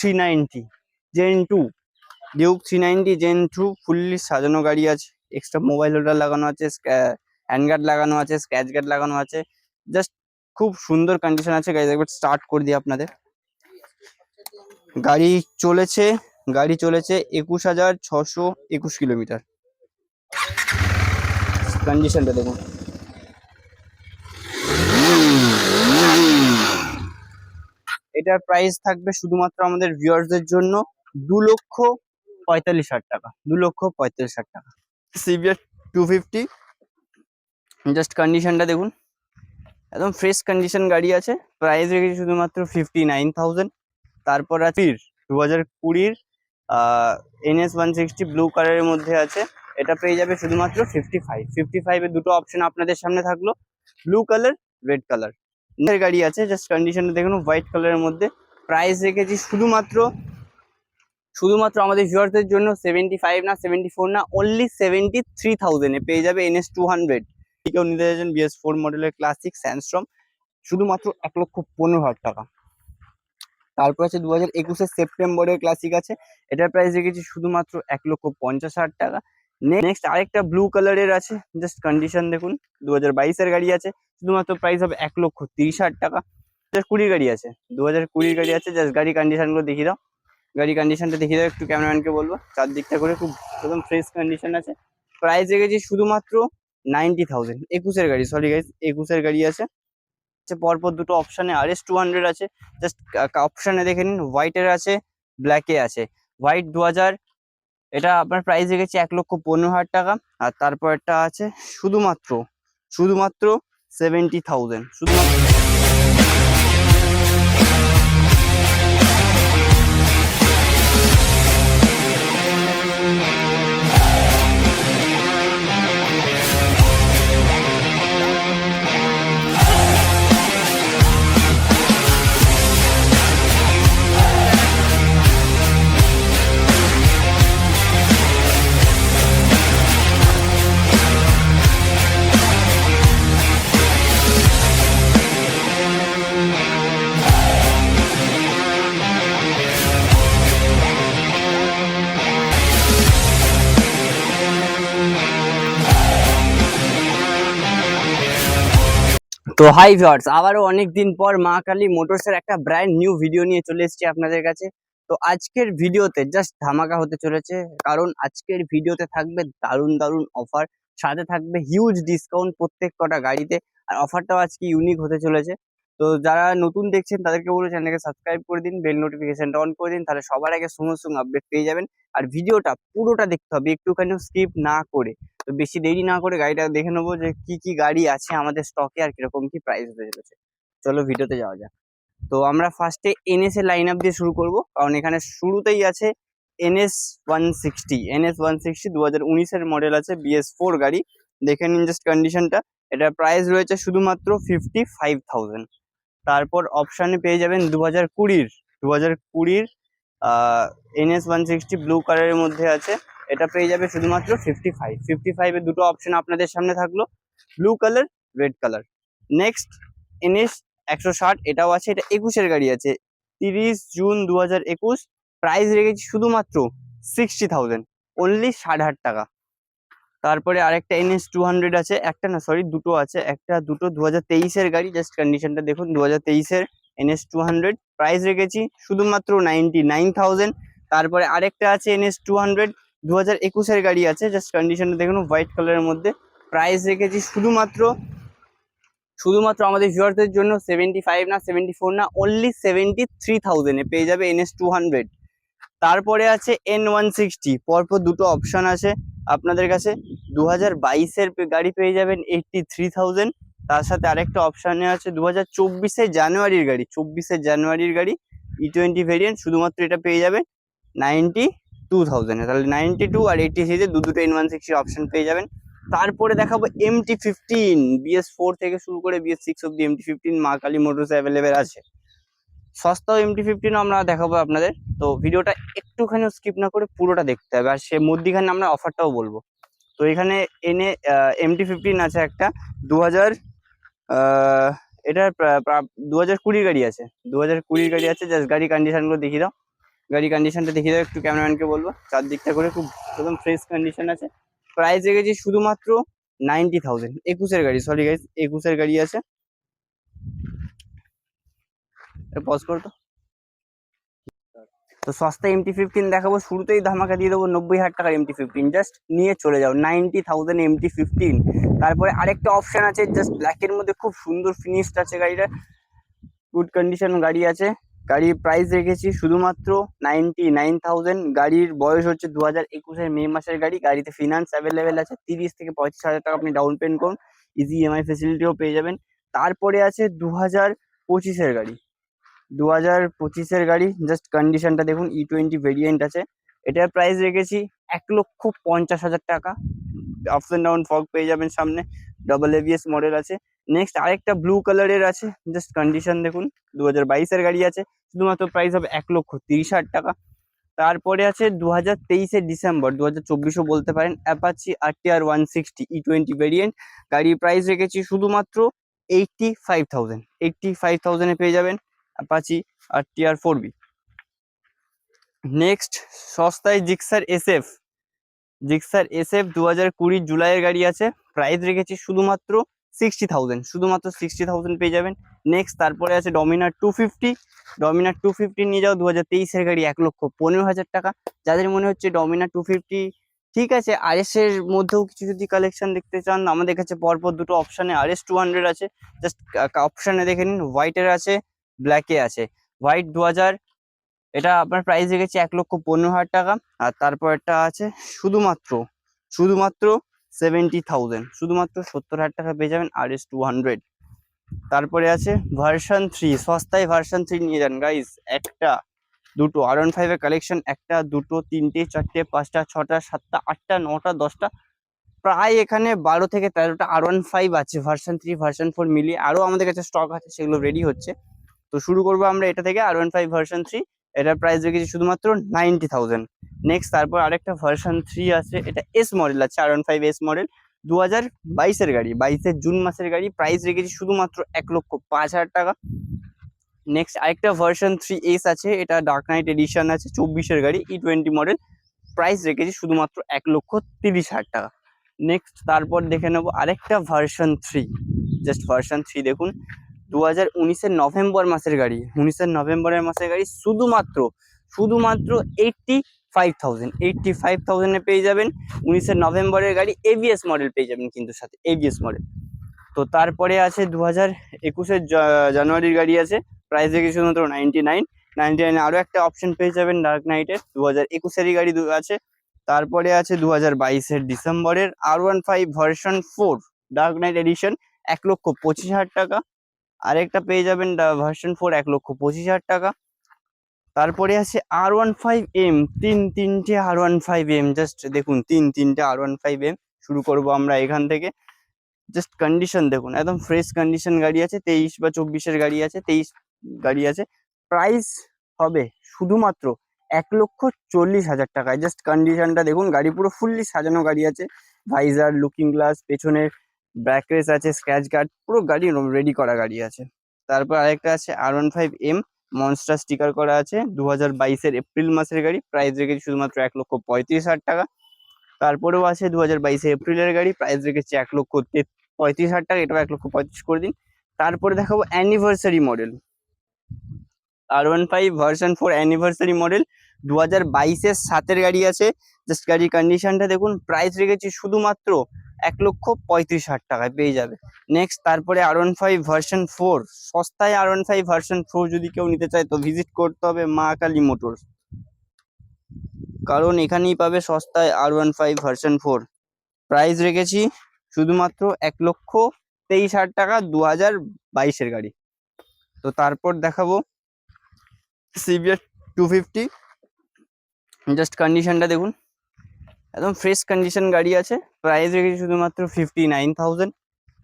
390 gen 2, Duke 390 gen 2 fully সাজানো গাড়ি আছে। এক্সট্রা মোবাইল হোল্ডার লাগানো আছে, হ্যান্ড গার্ড লাগানো আছে, স্ক্র্যাচ গার্ড লাগানো আছে। জাস্ট খুব সুন্দর কন্ডিশন আছে গাড়ি। একবার স্টার্ট করে দিই আপনাদের। গাড়ি চলেছে 21,621 কিলোমিটার। কন্ডিশনটা দেখুন। এটার প্রাইস থাকবে শুধুমাত্র আমাদের ভিউয়ার্সদের জন্য 2,45,000 টাকা। 2,45,000 টাকা। সিবিআর 250, জাস্ট কন্ডিশনটা দেখুন, একদম ফ্রেশ কন্ডিশন গাড়ি আছে। প্রাইস রেখেছি শুধুমাত্র 59,000। তারপর আছে 2020 NS 160 ব্লু কালারের মধ্যে আছে। এটা পেয়ে যাবে শুধুমাত্র 55 এর দুটো অপশন আপনাদের সামনে থাকলো, ব্লু কালার, রেড কালার। গাড়ি আছে, জাস্ট কন্ডিশনটা দেখুন, হোয়াইট কালারের মধ্যে। প্রাইস রেখেছি শুধুমাত্র আমাদের ভিউয়ারদের জন্য 75 না 74 না, অনলি 73,000 এ পেয়ে যাবে NS 200। কেউ নিতে চাইছেন BS4 মডেলের ক্লাসিক স্যান্ডস্টর্ম, শুধুমাত্র 1,15,000 টাকা। তারপর আছে 2021 সেপ্টেম্বরের ক্লাসিক আছে। এটার প্রাইস রেখেছি শুধুমাত্র 1,50,000 টাকা। নেক্সট আরেকটা ব্লু কালারের আছে, জাস্ট কন্ডিশন দেখুন, 2022 গাড়ি আছে। শুধুমাত্র প্রাইস হবে 1,30,000 টাকা। 2020 গাড়ি আছে, 2020 গাড়ি আছে। জাস্ট গাড়ি কন্ডিশনগুলো দেখিয়ে দাও। গাড়ি কন্ডিশনটা দেখিয়ে দাও একটু, ক্যামেরাম্যানকে বলবো। চারদিকটা করে খুব একদম ফ্রেশ কন্ডিশন আছে। প্রাইস রেখেছি শুধুমাত্র 90,000। 21 গাড়ি, সরি গাইস, 21 গাড়ি আছে। পরপর দুটো অপশানে RS 200 আছে। জাস্ট অপশানে দেখে নিন, হোয়াইটের আছে, ব্ল্যাকে আছে। হোয়াইট 2000, এটা আপনার প্রাইস রেখেছি 1,15,000 টাকা। আর তারপর একটা আছে শুধুমাত্র 70,000, শুধুমাত্র। তো হাই ভিউয়ার্স, আবারও অনেকদিন পর মা কালী মোটরসের একটা ব্র্যান্ড নিউ ভিডিও নিয়ে চলে এসেছি আপনাদের কাছে। তো আজকের ভিডিওতে জাস্ট ধামাকা হতে চলেছে, কারণ আজকের ভিডিওতে থাকবে দারুণ দারুণ অফার, সাথে থাকবে হিউজ ডিসকাউন্ট প্রত্যেক কটা গাড়িতে। আর অফারটাও আজকে ইউনিক হতে চলেছে। তো যারা নতুন দেখছেন তাদেরকে বলবো চ্যানেলকে সাবস্ক্রাইব করে দিন, বেল নোটিফিকেশনটা অন করে দিন, তাহলে সবার আগে সঙ্গে সঙ্গে আপডেট পেয়ে যাবেন। আর ভিডিওটা পুরোটা দেখতে হবে, একটুখানিও স্কিপ না করে। তো বেশি দেরি না করে গাড়িটা দেখে নেবো যে কি কি গাড়ি আছে আমাদের স্টকে আর কিরকম কি প্রাইস হতে চলেছে। চলো ভিডিওতে যাওয়া যাক। তো আমরা ফার্স্টে NS এর লাইন আপ দিয়ে শুরু করব, কারণ এখানে শুরুতেই আছে NS 160। NS 160 2019 মডেল আছে, BS4 গাড়ি। দেখে নিন জাস্ট কন্ডিশনটা। এটার প্রাইস রয়েছে শুধুমাত্র 55,000। তারপর অপশানে পেয়ে যাবেন 2020 NS 160 ব্লু কালারের মধ্যে আছে। এটা পেয়ে যাবে শুধুমাত্র 55 এর দুটো অপশন আপনাদের সামনে থাকলো, blue colour, red colour. Next NS 160, এটাও আছে। এটা 21 গাড়ি আছে, 30 জুন 2021। প্রাইস রেখেছি শুধুমাত্র 60,000, অনলি 60,000 টাকা। তারপরে আরেকটা NS 200 আছে, একটা না সরি দুটো আছে, একটা দুটো 2023 গাড়ি। জাস্ট কন্ডিশনটা দেখুন, 2023 NS 200, প্রাইস রেখেছি শুধুমাত্র 99,000। তারপরে আরেকটা আছে NS 200 2021 গাড়ি আছে। জাস্ট কন্ডিশনটা দেখুন, হোয়াইট কালারের মধ্যে। প্রাইস রেখেছি শুধুমাত্র আমাদের ভিউয়ারদের জন্য 75 না 74 না, অনলি 73,000 এ পেয়ে যাবে NS 200। তারপরে আছে N160, পরপর দুটো অপশন আছে আপনাদের কাছে। 2022 গাড়ি পেয়ে যাবেন 83,000। তার সাথে আরেকটা অপশানে আছে 2024 জানুয়ারির গাড়ি, 24 জানুয়ারির গাড়ি, E20 ভেরিয়েন্ট। শুধুমাত্র এটা পেয়ে যাবে 92,000। তাহলে 92 আর 83 দুটো N160 অপশন পেয়ে যাবেন। তারপরে দেখাবো MT-15, BS4 থেকে শুরু করে BS6 অব্দি MT-15 মা কালী মোটরস অ্যাভেলেবেল আছে। সস্তাও MT-15 আমরা দেখাবো আপনাদের। তো ভিডিওটা একটুখানি স্কিপ না করে পুরোটা দেখতে হবে, আর সে মধ্যিখানে আমরা অফারটাও বলবো। তো এখানে MT-15 আছে একটা 2000, এটার 2020 গাড়ি আছে, 2020 গাড়ি আছে। জাস্ট গাড়ি কন্ডিশনগুলো দেখিয়ে দাও। গাড়ি কন্ডিশনটা দেখিয়ে দেবো একটু, ক্যামেরাম্যানকে বলবো চারদিকটা করে, খুব একদম ফ্রেশ কন্ডিশন আছে। প্রাইস রেখেছি শুধুমাত্র 90,000, 21-এর গাড়ি, সরি গাইস 21-এর গাড়ি আছে। পজ করতো। তো সস্তা MT-15 দেখাবো, শুরুতেই ধামাকা দিয়ে দেবো 90,000 টাকার MT-15, জাস্ট নিয়ে চলে যাও 90,000 MT-15। তারপরে আরেকটা অপশন আছে জাস্ট ব্ল্যাকের মধ্যে, খুব সুন্দর ফিনিশড আছে গাড়িটা, গুড কন্ডিশন গাড়ি আছে। গাড়ির প্রাইস রেখেছি শুধুমাত্র 99,000। গাড়ির বয়স হচ্ছে 2021-এর মে মাসের গাড়ি। গাড়িতে ফিনান্স অ্যাভেলেবেল আছে, 30 থেকে 35 হাজার টাকা আপনি ডাউন পেমেন্ট করুন, ইজি EMI ফেসিলিটিও পেয়ে যাবেন। তারপরে আছে 2025-এর গাড়ি, 2025-এর গাড়ি, জাস্ট কন্ডিশনটা দেখুন, E20 ভেরিয়েন্ট আছে। এটার প্রাইস রেখেছি 1,50,000 টাকা। আপস অ্যান্ড ডাউন ফগ পেয়ে যাবেন সামনে, ডাবল ABS মডেল আছে। নেক্সট আরেকটা ব্লু কালারের আছে, জাস্ট কন্ডিশন দেখুন, 2022-এর গাড়ি আছে, শুধুমাত্র প্রাইস হবে 1,30,000 টাকা। তারপরে আছে 2023-এর ডিসেম্বর, 2024-ও বলতে পারেন, অ্যাপাচি RTR 160 E20 ভেরিয়েন্ট। গাড়ির প্রাইস রেখেছি শুধুমাত্র 85,000, 85,000-এ পেয়ে যাবেন অ্যাপাচি RTR 4B। নেক্সট সস্তায় জিক্সার SF, জিক্সার SF 2020 জুলাইয়ের গাড়ি আছে, প্রাইস রেখেছি শুধুমাত্র 60,000, শুধুমাত্র 60,000 পেয়ে যাবেন। নেক্সট তারপরে আছে ডমিনার 250, ডমিনার 250 নিয়ে যাও, 2023-এর গাড়ি, 1,15,000 টাকা। যাদের মনে হচ্ছে ডমিনার 250 ঠিক আছে, RS এর মধ্যেও কিছু যদি কালেকশন দেখতে চান, আমাদের কাছে পরপর দুটো অপশানে RS 200 আছে, জাস্ট অপশানে দেখে নিন, হোয়াইটের আছে, ব্ল্যাকে আছে। হোয়াইট 2000, এটা আপনার প্রাইস রেখেছি 1,15,000 টাকা। আর তারপরটা আছে শুধুমাত্র শুধুমাত্র 70,000, শুধুমাত্র 70,000 টাকা পেয়ে যাবেন RS 200। তারপরে আছে ভার্সন 3, সস্তায় ভার্সন 3 নিয়ে যান গাইস, একটা দুটো R15-এর কালেকশন, একটা দুটো তিনটে চারটে পাঁচটা ছটা সাতটা আটটা নটা 10টা, প্রায় এখানে 12 থেকে 13টা R15 আছে, ভার্সন 3 ভার্সন 4 মিলিয়ে। আরও আমাদের কাছে স্টক আছে, সেগুলো রেডি হচ্ছে। তো শুরু করবো আমরা এটা থেকে, R15 ভার্সন 3, এটার প্রাইস রেখেছি শুধুমাত্র 90,000। নেক্সট তারপর আরেকটা ভার্সন 3 আছে, এটা S মডেল আছে, R15 S মডেল, 2022-এর গাড়ি, 22-এর জুন মাসের গাড়ি, প্রাইস রেখেছি শুধুমাত্র 1,05,000 টাকা। নেক্সট আরেকটা ভার্সন 3S আছে, এটা ডার্ক নাইট এডিশন আছে, 24-এর গাড়ি, E20 মডেল, প্রাইস রেখেছি শুধুমাত্র 1,30,000 টাকা। নেক্সট তারপর দেখে নেবো আরেকটা ভার্সন 3, জাস্ট ভার্সন 3 দেখুন, 2019-এর নভেম্বর মাসের গাড়ি, 19-এর নভেম্বরের মাসের গাড়ি, শুধুমাত্র শুধুমাত্র 85,000, 85,000-এ পেয়ে যাবেন 19-এর নভেম্বরের গাড়ি, ABS মডেল পেয়ে যাবেন কিন্তু সাথে, ABS মডেল। তো তারপরে আছে 2021-এর জানুয়ারির গাড়ি আছে, প্রাইস দেখে শুধুমাত্র 99 আরও একটা অপশন পেয়ে যাবেন ডার্ক নাইটের, 2021-এরই গাড়ি আছে। তারপরে আছে 2022-এর ডিসেম্বরের R15 version 4 dark night addition, 1,25,000 টাকা। আরেকটা পেয়ে যাবেন ভার্সন 4, 1,25,000 টাকা। তারপরে আছে R15M, তিনটে R15M, জাস্ট দেখুন তিনটে R15M। শুরু করব আমরা এখান থেকে, জাস্ট কন্ডিশন দেখুন, একদম ফ্রেশ কন্ডিশন গাড়ি আছে, 23 বা 24-এর গাড়ি আছে, 23 গাড়ি আছে। প্রাইস হবে শুধুমাত্র 1,40,000 টাকায়। জাস্ট কন্ডিশনটা দেখুন, গাড়ি পুরো ফুললি সাজানো গাড়ি আছে, ভাইজার, লুকিং গ্লাস, পেছনের ব্যাক রেস আছে, স্ক্র্যাচ গার্ড, পুরো গাড়ি রেডি করা গাড়ি আছে। তারপর আরেকটা আছে R15M, মনস্টার স্টিকার করা আছে, 2022-এর এপ্রিল মাসের গাড়ি, প্রাইস রেখেছি শুধুমাত্র 1,35,000 টাকা। তারপরেও আছে 2022-এর এপ্রিলের গাড়ি, প্রাইস রেখেছি 1,35,000 টাকা, এটাও 1,35,000 করে দিন। তারপরে দেখাবো anniversary model, R15 version 4 anniversary model, 2022-এর 7-এর গাড়ি আছে, জাস্ট গাড়ির কন্ডিশনটা দেখুন, প্রাইস রেখেছি শুধুমাত্র 1,35,000 টাকায় পেয়ে যাবে। নেক্সট তারপরে R15 ভার্সন 4, সস্তায় R15 ভার্সন 4 যদি কেউ নিতে চায় তো ভিজিট করতে হবে মা কালী মোটরস, কারণ এখানেই পাবে সস্তায় R15 ভার্সন 4। প্রাইস রেখেছি শুধুমাত্র 1,23,000 টাকা, 2022-এর গাড়ি। তো তারপর দেখাবো CBR 250, জাস্ট কন্ডিশনটা দেখুন, একদম ফ্রেশ কন্ডিশন গাড়ি আছে, প্রাইস রেখেছি শুধুমাত্র 59,000।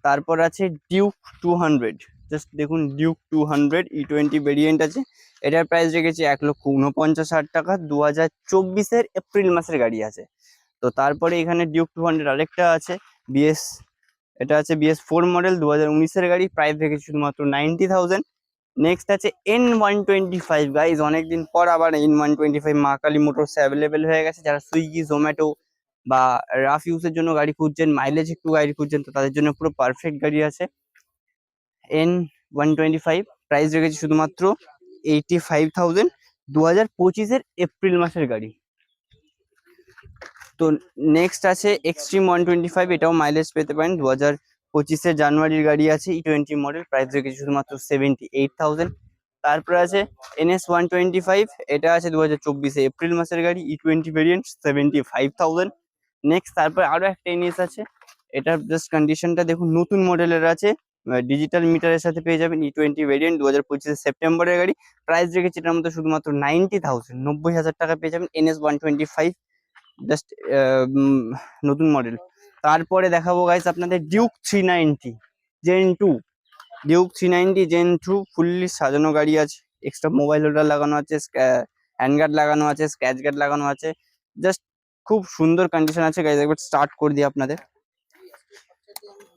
তারপর আছে ডিউক 200, জাস্ট দেখুন ডিউক 200 E20 ভেরিয়েন্ট আছে, এটার প্রাইস রেখেছি 1,49,000 টাকা, 2024-এর এপ্রিল মাসের গাড়ি আছে। তো তারপরে এখানে ডিউক 200 আরেকটা আছে, এটা আছে BS 4 মডেল, 2019-এর গাড়ি, প্রাইস রেখেছি শুধুমাত্র 90,000। নেক্সট আছে N125 গাইজ, অনেকদিন পর আবার N125 মা কালী মোটরস অ্যাভেলেবেল হয়ে গেছে। যারা সুইগি জোম্যাটো বা রাফ ইউজের জন্য গাড়ি খুঁজছেন, মাইলেজ একটু গাড়ি খুঁজছেন, তো তাদের জন্য পুরো পারফেক্ট গাড়ি আছে। N125 প্রাইস রেখেছি শুধুমাত্র 85,000, 2025-এর এপ্রিল মাসের গাড়ি। তো নেক্সট আছে এক্সট্রিম 125, এটাও মাইলেজ পেতে পারেন, 2025-এর জানুয়ারির গাড়ি আছে, E20 মডেল, প্রাইস রেখেছি শুধুমাত্র 78,000। তারপরে আছে NS125, এটা আছে 2024-এ এপ্রিল মাসের গাড়ি, E20 ভেরিয়েন্ট, 75,000। নেক্সট তারপরে আরো একটা NS আছে, এটার জাস্ট কন্ডিশনটা দেখুন, নতুন মডেলের আছে, ডিজিটাল মিটারের সাথে পেয়ে যাবেন, E20 ভেরিয়েন্ট, 2025-এর সেপ্টেম্বরের গাড়ি, প্রাইস রেখেছি এটার মধ্যে শুধুমাত্র 90,000, 90,000 টাকা পেয়ে যাবেন NS125, জাস্ট নতুন মডেল। তারপরে দেখাবো গাইস আপনাদের Duke 390 gen 2, Duke 390 gen 2 fully সাজানো গাড়ি আছে, এক্সট্রা মোবাইল হোল্ডার লাগানো আছে, হ্যান্ড গার্ড লাগানো আছে, স্ক্র্যাচ গার্ড লাগানো আছে, জাস্ট খুব সুন্দর কন্ডিশন আছে গাইস। একবার স্টার্ট করে দিই আপনাদের।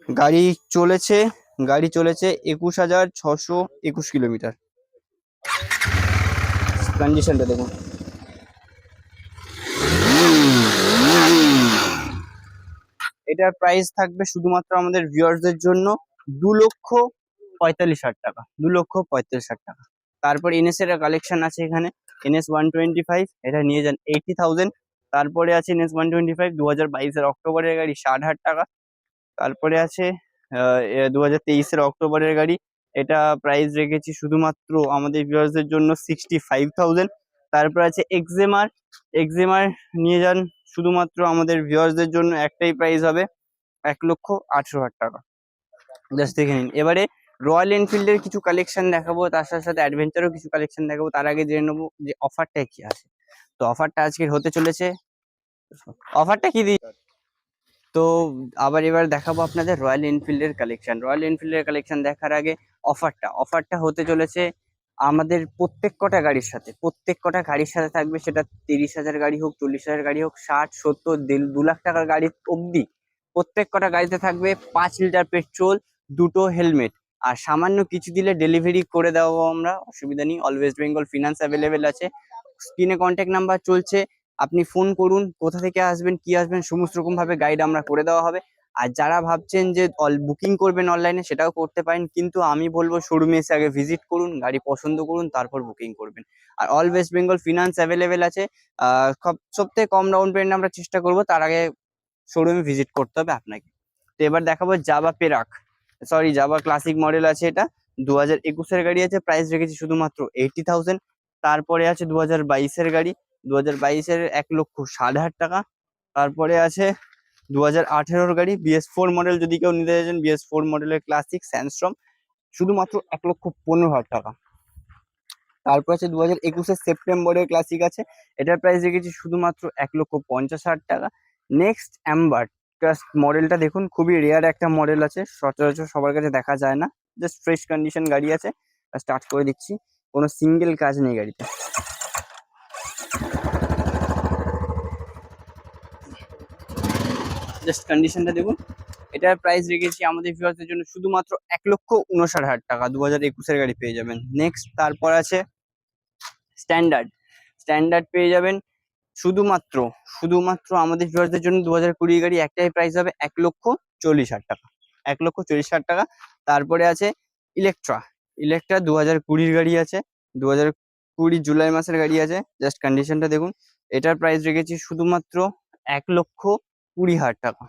গাড়ি চলেছে 21,621 কিলোমিটার। কন্ডিশনটা দেখুন। এটার প্রাইস থাকবে শুধুমাত্র আমাদের ভিউয়ার্সদের জন্য 2,45,000 টাকা, 2,45,000 টাকা। তারপর এনএস এর কালেকশন আছে এখানে, NS125, এটা নিয়ে যান 80,000। তারপরে আছে NS125 2022-এর অক্টোবরের গাড়ি, 60,000 টাকা। তারপরে আছে 2023-এর অক্টোবরের গাড়ি, এটা প্রাইস রেখেছি শুধুমাত্র আমাদের ভিউয়ার্সদের জন্য 65,000। তারপর আছে এক্সেমার নিয়ে যান শুধুমাত্র আমাদের ভিউয়ার্সদের জন্য, একটাই প্রাইস হবে 1,18,000 টাকা। জাস্ট দেখে নিন। এবারে রয়্যাল এনফিল্ডের কিছু কালেকশন দেখাবো, তার সাথে সাথে অ্যাডভেঞ্চারও কিছু কালেকশন দেখাবো। তার আগে জেনে নেবো যে অফারটা কি আছে। তো অফারটা আজকে হতে চলেছে, অফারটা কি দিই, তো আবার এবার দেখাবো আপনাদের রয়্যাল এনফিল্ডের কালেকশন। রয়্যাল এনফিল্ডের কালেকশন দেখার আগে অফারটা হতে চলেছে আমাদের প্রত্যেক কটা গাড়ির সাথে থাকবে, সেটা 30,000 গাড়ি হোক, 40,000 গাড়ি হোক, 60, 70, 2 লাখ টাকার গাড়ি অবধি প্রত্যেক কটা গাড়িতে থাকবে 5 লিটার পেট্রোল, 2টো হেলমেট, আর সামান্য কিছু দিলে ডেলিভারি করে দেওয়া আমরা, অসুবিধা নেই। All West Bengal finance available আছে। স্ক্রিনে কন্ট্যাক্ট নাম্বার চলছে, আপনি ফোন করুন, কোথা থেকে আসবেন, কি আসবেন, সমস্ত রকম ভাবে গাইড আমরা করে দেওয়া হবে। আর যারা ভাবছেন যে বুকিং করবেন অনলাইনে, সেটাও করতে পারেন, কিন্তু আমি বলবো শোরুমে এসে আগে ভিজিট করুন, গাড়ি পছন্দ করুন, তারপর বুকিং করবেন। আর all West Bengal finance available আছে। সব থেকে কম ডাউন পেমেন্ট আমরা চেষ্টা করবো, তার আগে শোরুমে ভিজিট করতে হবে আপনাকে। তো এবার দেখাবো জাভা ক্লাসিক মডেল আছে, এটা 2021-এর গাড়ি আছে, প্রাইস রেখেছি শুধুমাত্র 80,000। তারপরে আছে 2022-এর গাড়ি, 2022-এর 1,60,000 টাকা। তারপরে আছে 2018-র গাড়ি, BS4 মডেল, যদি কেউ নিতে চাইছেন BS4 মডেলের ক্লাসিক স্যান্ডস্টর্ম, শুধুমাত্র 1,15,000 টাকা। তারপর আছে 2021-এর সেপ্টেম্বরের ক্লাসিক আছে, এটার প্রাইস রেখেছি শুধুমাত্র 1,50,000 টাকা। নেক্সট অ্যাম্বার মডেলটা দেখুন, খুবই রেয়ার একটা মডেল আছে, সচরাচর সবার কাছে দেখা যায় না, জাস্ট ফ্রেশ কন্ডিশন গাড়ি আছে। স্টার্ট করে দিচ্ছি, কোনো সিঙ্গেল কাজ নেই গাড়িতে। জাস্ট কন্ডিশনটা দেখুন। এটার প্রাইস রেখেছি আমাদের ভিউয়ারদের জন্য শুধুমাত্র 1,59,000 টাকা, 2021-এর গাড়ি পেয়ে যাবেন। নেক্সট তারপর আছে স্ট্যান্ডার্ড পেয়ে যাবেন শুধুমাত্র আমাদের ভিউয়ারদের জন্য 2020 গাড়ি, একটাই প্রাইস হবে 1,40,000 টাকা, 1,40,000 টাকা। তারপরে আছে ইলেকট্রা 2020-র গাড়ি আছে, 2020 জুলাই মাসের গাড়ি আছে, জাস্ট কন্ডিশনটা দেখুন। এটার প্রাইস রেখেছি শুধুমাত্র 1,20,000 টাকা।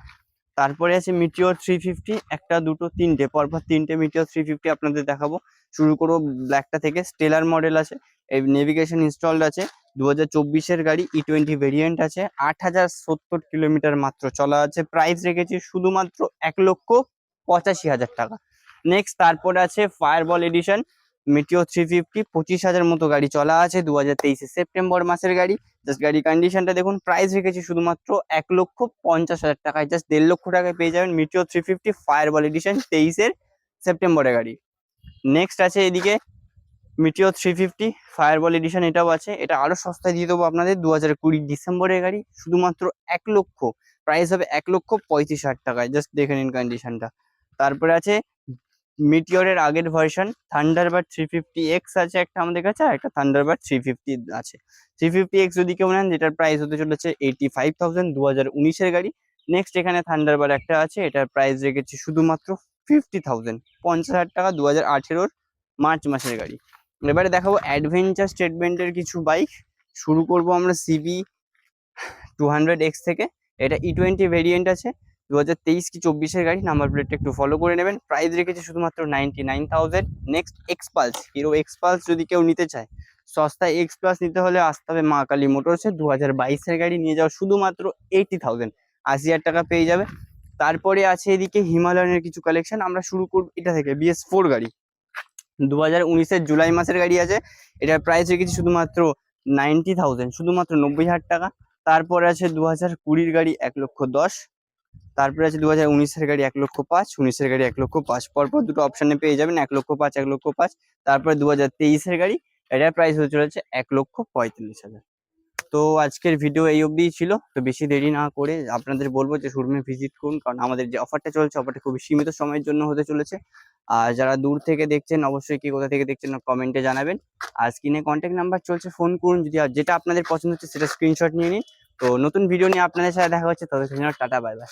তারপরে আছে মিটিওর 350, একটা, দুটো, তিনটে, পরপর তিনটে মিটিওর 350 আপনাদের দেখাবো। শুরু করবো ব্ল্যাকটা থেকে। স্টেলার মডেল আছে, এই নেভিগেশন ইনস্টলড আছে, 2024-এর গাড়ি, E20 ভেরিয়েন্ট আছে, 8,070 কিলোমিটার মাত্র চলা আছে, প্রাইস রেখেছি শুধুমাত্র 1,85,000 টাকা। নেক্সট তারপরে আছে ফায়ারবল এডিশন মিটিওর 350, 25,000 মতো গাড়ি চলা আছে, 2023-এর সেপ্টেম্বর মাসের গাড়ি। জাস্ট গাড়ি কন্ডিশনটা দেখুন, প্রাইস রেখেছি শুধুমাত্র 1,50,000 টাকায়, জাস্ট 1.5 লক্ষ টাকায় পেয়ে যাবেন মিটিওর 350 ফায়ারবল এডিশন, 23-এর সেপ্টেম্বরের গাড়ি। নেক্সট আছে এদিকে মিটিওর 350 ফায়ারবল এডিশন, এটাও আছে, এটা আরো সস্তায় দিয়ে দেবো আপনাদের, 2020 ডিসেম্বরের গাড়ি, শুধুমাত্র 1 লক্ষ, প্রাইস হবে 1,35,000 টাকায়, জাস্ট দেখে নিন কন্ডিশনটা। তারপরে আছে মিটিওরের আগের ভার্সন থান্ডারবার্ড 350X আছে একটা আমাদের কাছে, আর একটা থান্ডারবার্ড 350 আছে। 350X যদি কেউ নেন, যেটার প্রাইস হতে চলেছে 85,000, 2019-এর গাড়ি। নেক্সট এখানে থান্ডারবার্ড একটা আছে, এটার প্রাইস রেখেছি শুধুমাত্র 50,000, 50,000 টাকা, 2018-র মার্চ মাসের গাড়ি। এবারে দেখাবো অ্যাডভেঞ্চার স্টেটমেন্টের কিছু বাইক। শুরু করব আমরা CB 200X থেকে। এটা E20 ভেরিয়েন্ট আছে, 2023 কি 24-এর গাড়ি। নাম্বার প্লেটটা একটু ফলো করে নেবেন। প্রাইস রেখেছে শুধুমাত্র 99,000। নেক্সট এক্সপালস, হিরো এক্সপালস যদি কেউ নিতে চায়, সস্তায় এক্স প্লাস নিতে হলে আসতে হবে মা কালী মোটরসে। 2022-এর গাড়ি নিয়ে যাওয়া শুধুমাত্র 80,000, 80,000 টাকা পেয়ে যাবে। তারপরে আছে এদিকে হিমালয়ানের কিছু কালেকশন। আমরা শুরু করব এটা থেকে, BS4 গাড়ি, 2019-এর জুলাই মাসের গাড়ি আছে। এটার প্রাইস রেখেছি শুধুমাত্র 90,000, শুধুমাত্র 90,000 টাকা। তারপরে আছে 2020-এর গাড়ি 1,10,000। তারপরে আছে 2019-এর গাড়ি 1,05,000, 19-এর গাড়ি 1,05,000। পরপর দুটো অপশানে পেয়ে যাবেন 1,05,000, 1,05,000। তারপরে 2023-এর গাড়ি, এটার প্রাইস হয়ে চলেছে 1,45,000। তো আজকের ভিডিও এই অবধিই ছিল। তো বেশি দেরি না করে আপনাদের বলবো যে শোরুমে ভিজিট করুন, কারণ আমাদের যে অফারটা চলছে, অফারটা খুবই সীমিত সময়ের জন্য হতে চলেছে। আর যারা দূর থেকে দেখছেন, অবশ্যই কি কোথা থেকে দেখছেন কমেন্টে জানাবেন। আর স্ক্রিনে কন্ট্যাক্ট নাম্বার চলছে, ফোন করুন। যদি যেটা আপনাদের পছন্দ হচ্ছে সেটা স্ক্রিনশট নিয়ে নিন। তো নতুন ভিডিও নিয়ে আপনাদের সাথে দেখা হচ্ছে, ততক্ষণ টাটা, বাই বাই।